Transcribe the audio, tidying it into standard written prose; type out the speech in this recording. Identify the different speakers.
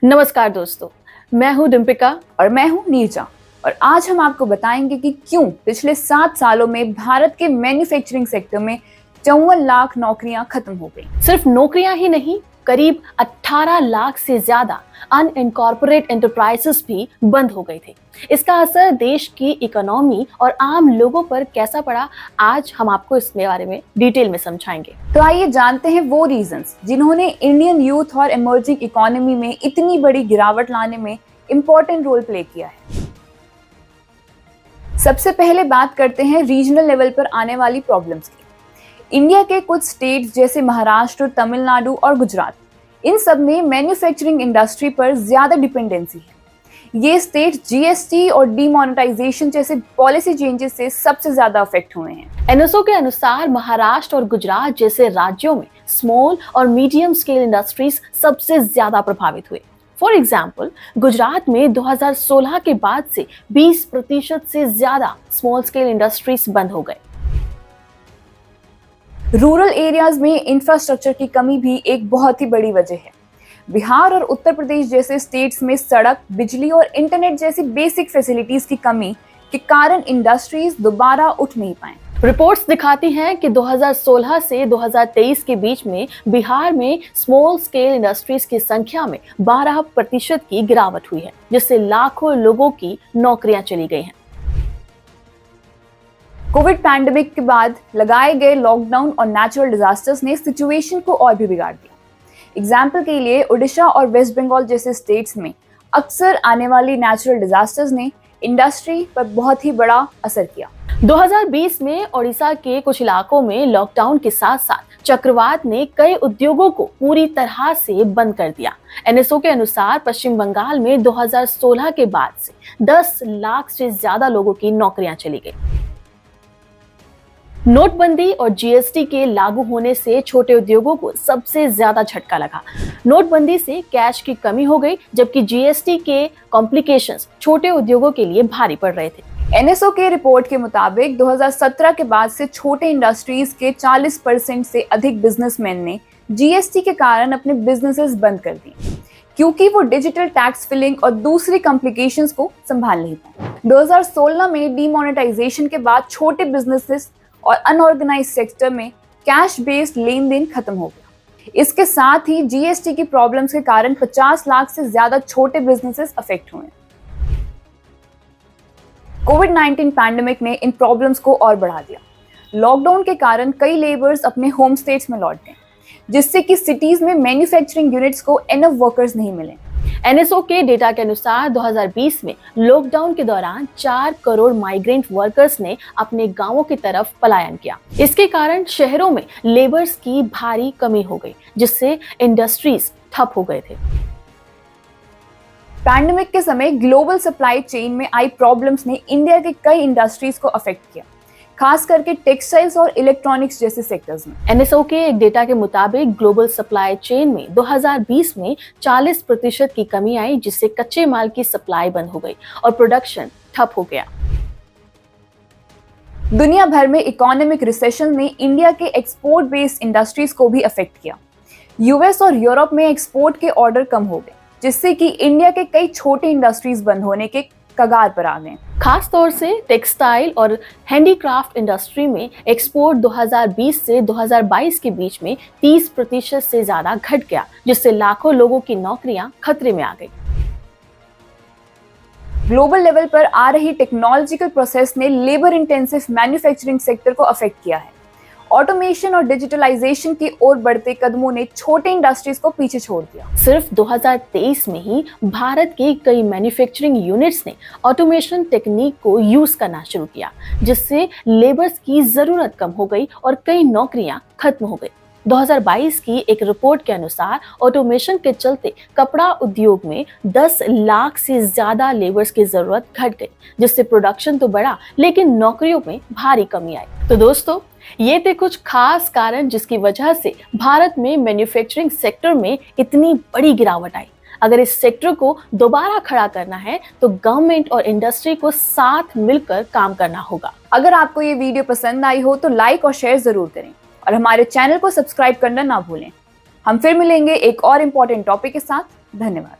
Speaker 1: नमस्कार दोस्तों, मैं हूं डिम्पिका।
Speaker 2: और मैं हूं नीरजा। और आज हम आपको बताएंगे कि क्यों पिछले 7 सालों में भारत के मैन्युफैक्चरिंग सेक्टर में 54 लाख नौकरियां खत्म हो गई।
Speaker 1: सिर्फ नौकरियां ही नहीं, करीब 18 लाख से ज्यादा अनइनकॉर्पोरेट एंटरप्राइजेस भी बंद हो गए थे। इसका असर देश की इकोनॉमी और आम लोगों पर कैसा पड़ा, आज हम आपको इसके बारे में डिटेल में समझाएंगे।
Speaker 2: तो आइए जानते हैं वो रीजंस जिन्होंने इंडियन यूथ और इमर्जिंग इकोनॉमी में इतनी बड़ी गिरावट लाने में इंपॉर्टेंट रोल प्ले किया है। सबसे पहले बात करते हैं रीजनल लेवल पर आने वाली प्रॉब्लम्स की। इंडिया के कुछ स्टेट्स जैसे महाराष्ट्र, तमिलनाडु और गुजरात, इन सब में मैन्युफैक्चरिंग इंडस्ट्री पर ज्यादा डिपेंडेंसी है। ये स्टेट जीएसटी और डीमोनेटाइजेशन जैसे पॉलिसी चेंजेस से सबसे ज्यादा अफेक्ट हुए हैं।
Speaker 1: एनएसओ के अनुसार महाराष्ट्र और गुजरात जैसे राज्यों में स्मॉल और मीडियम स्केल इंडस्ट्रीज सबसे ज्यादा प्रभावित हुए। फॉर एग्जाम्पल, गुजरात में 2016 के बाद से 20% से ज्यादा स्मॉल स्केल इंडस्ट्रीज बंद हो गए।
Speaker 2: रूरल एरियाज में इंफ्रास्ट्रक्चर की कमी भी एक बहुत ही बड़ी वजह है। बिहार और उत्तर प्रदेश जैसे स्टेट्स में सड़क, बिजली और इंटरनेट जैसी बेसिक फैसिलिटीज की कमी के कारण इंडस्ट्रीज दोबारा उठ नहीं पाए।
Speaker 1: रिपोर्ट्स दिखाती हैं कि 2016 से 2023 के बीच में बिहार में स्मॉल स्केल इंडस्ट्रीज की संख्या में 12% की गिरावट हुई है, जिससे लाखों लोगों की नौकरियां चली गई हैं।
Speaker 2: कोविड पैंडेमिक के बाद लगाए गए लॉकडाउन और नेचुरल डिजास्टर्स ने सिचुएशन को और भी बिगाड़ दिया। एग्जाम्पल के लिए उड़ीसा और वेस्ट बंगाल जैसे स्टेट्स में अक्सर आने वाली नेचुरल डिजास्टर्स ने इंडस्ट्री पर बहुत ही बड़ा असर किया।
Speaker 1: 2020 में ओडिशा के कुछ इलाकों में लॉकडाउन के साथ साथ चक्रवात ने कई उद्योगों को पूरी तरह से बंद कर दिया। एनएसओ के अनुसार पश्चिम बंगाल में 2016 के बाद से 10 लाख से ज्यादा लोगों की नौकरियां चली गई। नोटबंदी और जीएसटी के लागू होने से छोटे उद्योगों को सबसे ज्यादा झटका लगा। नोटबंदी से कैश की कमी हो गई, जबकि जीएसटी के कॉम्प्लिकेशंस छोटे उद्योगों के लिए भारी पड़ रहे थे।
Speaker 2: एनएसओ के रिपोर्ट के मुताबिक 2017 के बाद से छोटे इंडस्ट्रीज के 40% से अधिक बिजनेसमैन ने जीएसटी के कारण अपने बिजनेसेस बंद कर दिए, क्योंकि वो डिजिटल टैक्स फिलिंग और दूसरी कॉम्प्लिकेशंस को संभाल नहीं पाए। 2016 में डीमोनेटाइजेशन के बाद छोटे बिजनेसेस और अनऑर्गेनाइज्ड सेक्टर में कैश बेस्ड लेन देन खत्म हो गया। इसके साथ ही जीएसटी की प्रॉब्लम्स के कारण 50 लाख से ज्यादा छोटे बिजनेसेस अफेक्ट हुए। कोविड-19 पैंडेमिक ने इन प्रॉब्लम्स को और बढ़ा दिया। लॉकडाउन के कारण कई लेबर्स अपने होम स्टेट्स में लौट गए, जिससे कि सिटीज में मैन्युफैक्चरिंग यूनिट्स को एनफ वर्कर्स नहीं मिले।
Speaker 1: एनएसओ के डेटा के अनुसार 2020 में लॉकडाउन के दौरान 4 करोड़ माइग्रेंट वर्कर्स ने अपने गांवों की तरफ पलायन किया। इसके कारण शहरों में लेबर्स की भारी कमी हो गई, जिससे इंडस्ट्रीज ठप हो गए थे।
Speaker 2: पैंडेमिक के समय ग्लोबल सप्लाई चेन में आई प्रॉब्लम्स ने इंडिया के कई इंडस्ट्रीज को अफेक्ट किया, खास करके टेक्सटाइल्स और इलेक्ट्रॉनिक्स जैसे सेक्टर्स में।
Speaker 1: एनएसओ के एक डेटा के मुताबिक ग्लोबल सप्लाई चेन में 2020 में 40% की कमी आई, जिससे कच्चे माल की सप्लाई बंद हो गई और प्रोडक्शन ठप हो गया।
Speaker 2: दुनिया भर में इकोनॉमिक रिसेशन ने इंडिया के एक्सपोर्ट बेस्ड इंडस्ट्रीज को भी अफेक्ट किया। यूएस और यूरोप में एक्सपोर्ट के ऑर्डर कम हो गए, जिससे कि इंडिया के कई छोटे इंडस्ट्रीज बंद होने के कगार पर आ गए।
Speaker 1: खास तौर से टेक्सटाइल और हैंडीक्राफ्ट इंडस्ट्री में एक्सपोर्ट 2020 से 2022 के बीच में 30% से ज्यादा घट गया, जिससे लाखों लोगों की नौकरियां खतरे में आ गई।
Speaker 2: ग्लोबल लेवल पर आ रही टेक्नोलॉजिकल प्रोसेस ने लेबर इंटेंसिव मैन्युफैक्चरिंग सेक्टर को अफेक्ट किया है। ऑटोमेशन और डिजिटलाइजेशन की ओर बढ़ते कदमों ने छोटे इंडस्ट्रीज को पीछे छोड़ दिया।
Speaker 1: सिर्फ 2023 में ही भारत के कई मैन्युफैक्चरिंग यूनिट्स ने ऑटोमेशन टेक्निक को यूज करना शुरू किया, जिससे लेबर्स की जरूरत कम हो गई और कई नौकरियां खत्म हो गई। 2022 की एक रिपोर्ट के अनुसार ऑटोमेशन के चलते कपड़ा उद्योग में 10 लाख से ज्यादा लेबर्स की जरूरत घट गई, जिससे प्रोडक्शन तो बढ़ा लेकिन नौकरियों में भारी कमी आई। तो दोस्तों, ये थे कुछ खास कारण जिसकी वजह से भारत में मैन्युफैक्चरिंग सेक्टर में इतनी बड़ी गिरावट आई। अगर इस सेक्टर को दोबारा खड़ा करना है तो गवर्नमेंट और इंडस्ट्री को साथ मिलकर काम करना होगा।
Speaker 2: अगर आपको ये वीडियो पसंद आई हो तो लाइक और शेयर जरूर करें और हमारे चैनल को सब्सक्राइब करना ना भूलें। हम फिर मिलेंगे एक और इम्पोर्टेंट टॉपिक के साथ। धन्यवाद।